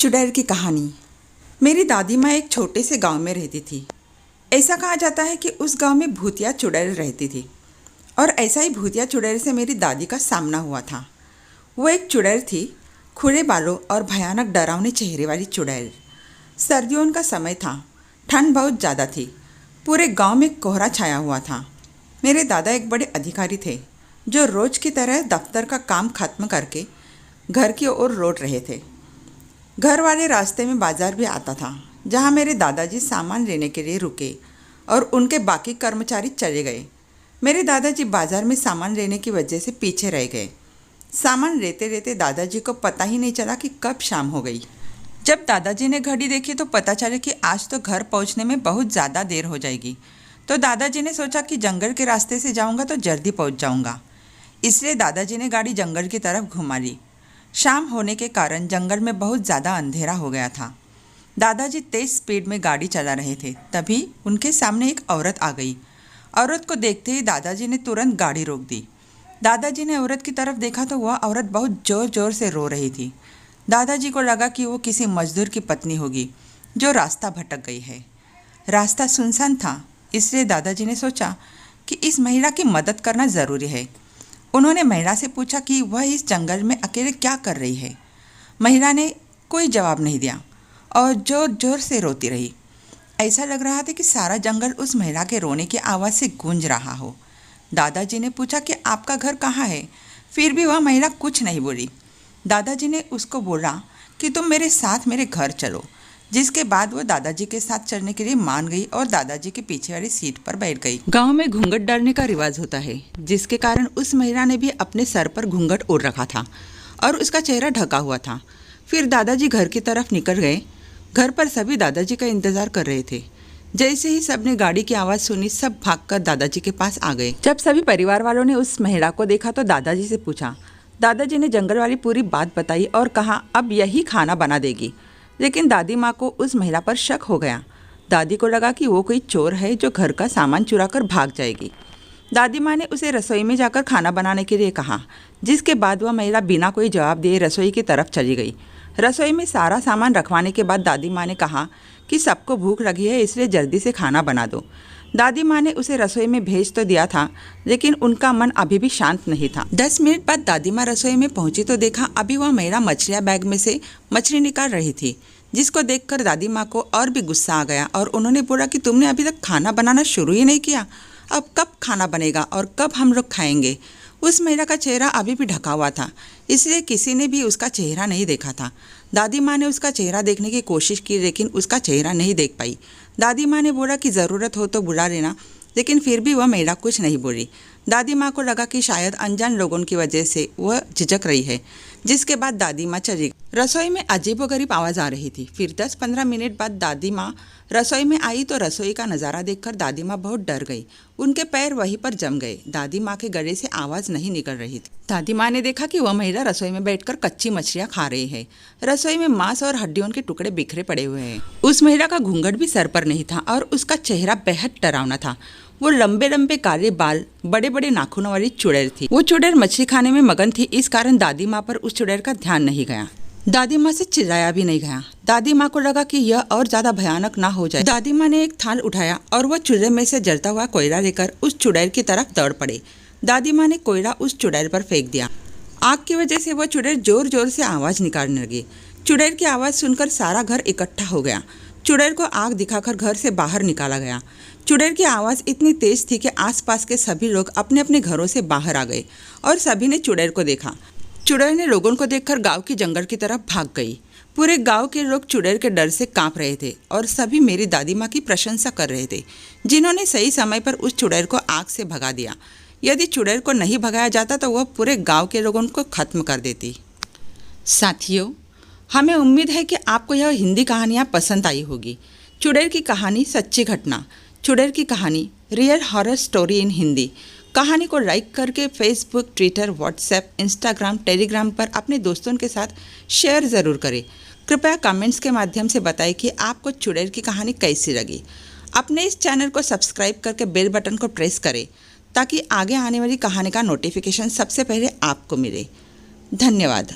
चुड़ैल की कहानी। मेरी दादी माँ एक छोटे से गांव में रहती थी। ऐसा कहा जाता है कि उस गांव में भूतिया चुड़ैल रहती थी और ऐसा ही भूतिया चुड़ैल से मेरी दादी का सामना हुआ था। वो एक चुड़ैल थी, खुले बालों और भयानक डरावने चेहरे वाली चुड़ैल। सर्दियों का समय था, ठंड बहुत ज़्यादा थी। पूरे गांव में कोहरा छाया हुआ था। मेरे दादा एक बड़े अधिकारी थे जो रोज़ की तरह दफ्तर का काम खत्म करके घर की ओर लौट रहे थे। घर वाले रास्ते में बाजार भी आता था जहां मेरे दादाजी सामान लेने के लिए रुके और उनके बाकी कर्मचारी चले गए। मेरे दादाजी बाजार में सामान लेने की वजह से पीछे रह गए। सामान लेते लेते दादाजी को पता ही नहीं चला कि कब शाम हो गई। जब दादाजी ने घड़ी देखी तो पता चला कि आज तो घर पहुंचने में बहुत ज़्यादा देर हो जाएगी। तो दादाजी ने सोचा कि जंगल के रास्ते से जाऊंगा तो जल्दी पहुंच जाऊंगा। इसलिए दादाजी ने गाड़ी जंगल की तरफ घुमा ली। शाम होने के कारण जंगल में बहुत ज़्यादा अंधेरा हो गया था। दादाजी तेज़ स्पीड में गाड़ी चला रहे थे, तभी उनके सामने एक औरत आ गई। औरत को देखते ही दादाजी ने तुरंत गाड़ी रोक दी। दादाजी ने औरत की तरफ देखा तो वह औरत बहुत ज़ोर ज़ोर से रो रही थी। दादाजी को लगा कि वो किसी मजदूर की पत्नी होगी जो रास्ता भटक गई है। रास्ता सुनसान था, इसलिए दादाजी ने सोचा कि इस महिला की मदद करना ज़रूरी है। उन्होंने महिला से पूछा कि वह इस जंगल में अकेले क्या कर रही है। महिला ने कोई जवाब नहीं दिया और ज़ोर ज़ोर से रोती रही। ऐसा लग रहा था कि सारा जंगल उस महिला के रोने की आवाज़ से गूंज रहा हो। दादाजी ने पूछा कि आपका घर कहाँ है, फिर भी वह महिला कुछ नहीं बोली। दादाजी ने उसको बोला कि तुम मेरे साथ मेरे घर चलो, जिसके बाद वो दादाजी के साथ चलने के लिए मान गई और दादाजी के पीछे वाली सीट पर बैठ गई। गांव में घूंघट डालने का रिवाज होता है, जिसके कारण उस महिला ने भी अपने सर पर घूंघट ओढ़ रखा था और उसका चेहरा ढका हुआ था। फिर दादाजी घर की तरफ निकल गए। घर पर सभी दादाजी का इंतजार कर रहे थे। जैसे ही सबने गाड़ी की आवाज़ सुनी, सब भागकर दादाजी के पास आ गए। जब सभी परिवार वालों ने उस महिला को देखा तो दादाजी से पूछा। दादाजी ने जंगल वाली पूरी बात बताई और कहा अब यही खाना बना देगी। लेकिन दादी माँ को उस महिला पर शक हो गया। दादी को लगा कि वो कोई चोर है जो घर का सामान चुरा कर भाग जाएगी। दादी माँ ने उसे रसोई में जाकर खाना बनाने के लिए कहा, जिसके बाद वह महिला बिना कोई जवाब दिए रसोई की तरफ चली गई। रसोई में सारा सामान रखवाने के बाद दादी माँ ने कहा कि सबको भूख लगी है, इसलिए जल्दी से खाना बना दो। दादी माँ ने उसे रसोई में भेज तो दिया था, लेकिन उनका मन अभी भी शांत नहीं था। 10 मिनट बाद दादी माँ रसोई में पहुंची तो देखा अभी वह महिला मछलियाँ बैग में से मछली निकाल रही थी, जिसको देखकर दादी माँ को और भी गुस्सा आ गया और उन्होंने बोला कि तुमने अभी तक खाना बनाना शुरू ही नहीं किया, अब कब खाना बनेगा और कब हम लोग खाएंगे। उस महिला का चेहरा अभी भी ढका हुआ था, इसलिए किसी ने भी उसका चेहरा नहीं देखा था। दादी माँ ने उसका चेहरा देखने की कोशिश की, लेकिन उसका चेहरा नहीं देख पाई। दादी माँ ने बोला कि ज़रूरत हो तो बुला लेना, लेकिन फिर भी वह महिला कुछ नहीं बोली। दादी माँ को लगा कि शायद अनजान लोगों की वजह से वह झिझक रही है, जिसके बाद दादी माँ चली गई। रसोई में अजीबोगरीब आवाज़ आ रही थी। फिर 10-15 मिनट बाद दादी माँ रसोई में आई तो रसोई का नज़ारा देखकर दादी माँ बहुत डर गई। उनके पैर वहीं पर जम गए। दादी माँ के गले से आवाज़ नहीं निकल रही थी। दादी माँ ने देखा कि वह महिला रसोई में बैठकर कच्ची मछलियाँ खा रही है। रसोई में मांस और हड्डियों के टुकड़े बिखरे पड़े हुए हैं। उस महिला का घूंघट भी सर पर नहीं था और उसका चेहरा बेहद डरावना था। वो लंबे लंबे काले बाल, बड़े बड़े नाखूनों वाली चुड़ैल थी। वो चुड़ैल मछली खाने में मगन थी, इस कारण दादी माँ पर उस चुड़ैल का ध्यान नहीं गया। दादी माँ से चिल्लाया भी नहीं गया। दादी माँ को लगा कि यह और ज्यादा भयानक ना हो जाए। दादी माँ ने एक थाल उठाया और वह चूल्हे में से जलता हुआ कोयला लेकर उस चुड़ैल की तरफ दौड़ पड़े। दादी माँ ने कोयला उस चुड़ैल पर फेंक दिया। आग की वजह से वह चुड़ैल जोर जोर से आवाज निकालने लगी। चुड़ैल की आवाज़ सुनकर सारा घर इकट्ठा हो गया। चुड़ैल को आग दिखाकर घर से बाहर निकाला गया। चुड़ैल की आवाज़ इतनी तेज थी कि आसपास के सभी लोग अपने अपने घरों से बाहर आ गए और सभी ने चुड़ैल को देखा। चुड़ैल ने लोगों को देखकर गांव की जंगल की तरफ भाग गई। पूरे गांव के लोग चुड़ैल के डर से कांप रहे थे और सभी मेरी दादी माँ की प्रशंसा कर रहे थे, जिन्होंने सही समय पर उस चुड़ैल को आग से भगा दिया। यदि चुड़ैल को नहीं भगाया जाता तो वह पूरे गाँव के लोगों को खत्म कर देती। साथियों, हमें उम्मीद है कि आपको यह हिंदी कहानियाँ पसंद आई होगी। चुड़ैल की कहानी सच्ची घटना, चुड़ैल की कहानी real horror story in Hindi. कहानी को लाइक करके Facebook, Twitter, WhatsApp, Instagram, Telegram पर अपने दोस्तों के साथ शेयर ज़रूर करें। कृपया कमेंट्स के माध्यम से बताएं कि आपको चुड़ैल की कहानी कैसी लगी। अपने इस चैनल को सब्सक्राइब करके बेल बटन को प्रेस करें ताकि आगे आने वाली कहानी का नोटिफिकेशन सबसे पहले आपको मिले। धन्यवाद।